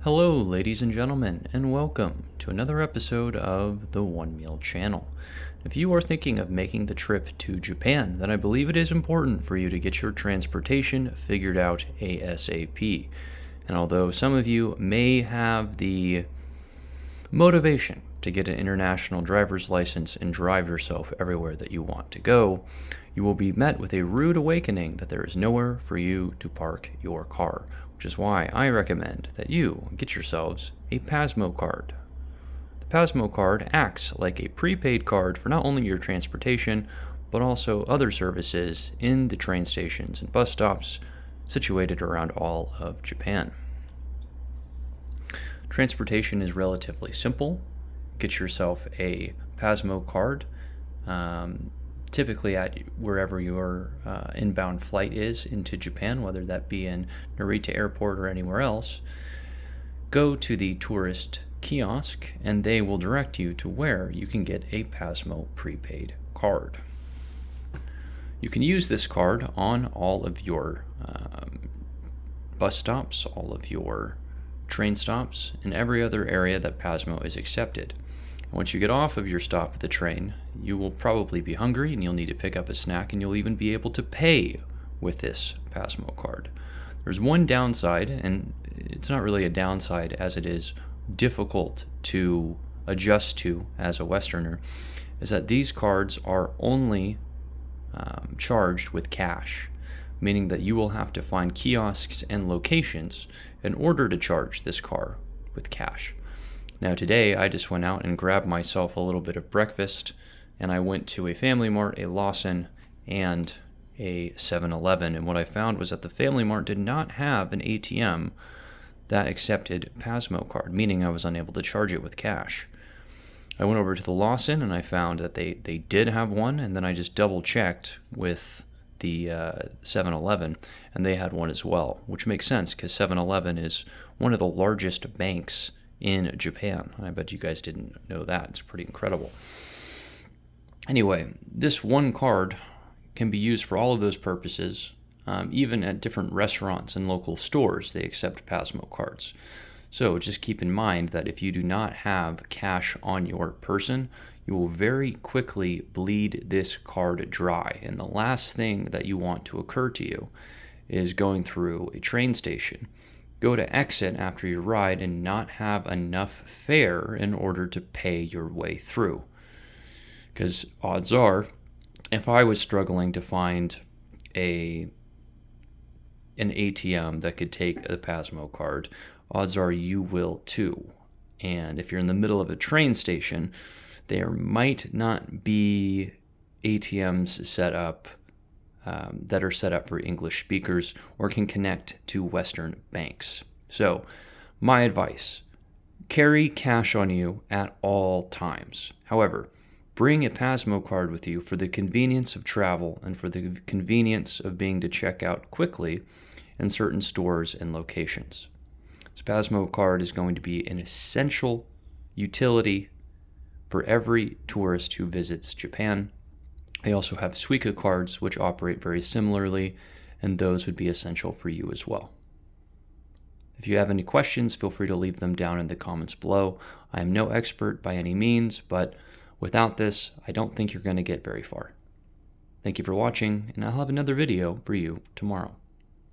Hello, ladies and gentlemen, and welcome to another episode of the One Meal Channel. If you are thinking of making the trip to Japan, then I believe it is important for you to get your transportation figured out ASAP. And although some of you may have the motivation to get an international driver's license and drive yourself everywhere that you want to go, you will be met with a rude awakening that there is nowhere for you to park your car, which is why I recommend that you get yourselves a pasmo card. The pasmo card acts like a prepaid card for not only your transportation, but also other services in the train stations and bus stops situated around all of Japan. Transportation is relatively simple. Get yourself a pasmo card, typically at wherever your inbound flight is into Japan, whether that be in Narita Airport or anywhere else. Go to the tourist kiosk and they will direct you to where you can get a pasmo prepaid card. You can use this card on all of your bus stops, all of your train stops, and every other area that pasmo is accepted. Once you get off of your stop at the train, you will probably be hungry and you'll need to pick up a snack, and you'll even be able to pay with this pasmo card. There's one downside, and it's not really a downside as it is difficult to adjust to as a Westerner, is that these cards are only charged with cash, meaning that you will have to find kiosks and locations in order to charge this card with cash. Now today I just went out and grabbed myself a little bit of breakfast, and I went to a Family Mart, a Lawson, and a 7-Eleven, and what I found was that the Family Mart did not have an ATM that accepted pasmo card, meaning I was unable to charge it with cash. I went over to the Lawson and I found that they did have one, and then I just double checked with the 7-Eleven, and they had one as well, which makes sense because 7-Eleven is one of the largest banks in Japan. I bet you guys didn't know that. It's pretty incredible. Anyway, this one card can be used for all of those purposes. Even at different restaurants and local stores, they accept pasmo cards. So just keep in mind that if you do not have cash on your person, you will very quickly bleed this card dry. And the last thing that you want to occur to you is going through a train station, go to exit after your ride and not have enough fare in order to pay your way through. Because odds are, if I was struggling to find an ATM that could take a pasmo card, odds are you will too. And if you're in the middle of a train station, there might not be ATMs set up that are set up for English speakers or can connect to Western banks. So, my advice, carry cash on you at all times. However, bring a pasmo card with you for the convenience of travel and for the convenience of being to check out quickly in certain stores and locations. This pasmo card is going to be an essential utility for every tourist who visits Japan. They also have Suica cards, which operate very similarly, and those would be essential for you as well. If you have any questions, feel free to leave them down in the comments below. I am no expert by any means, but without this, I don't think you're going to get very far. Thank you for watching, and I'll have another video for you tomorrow.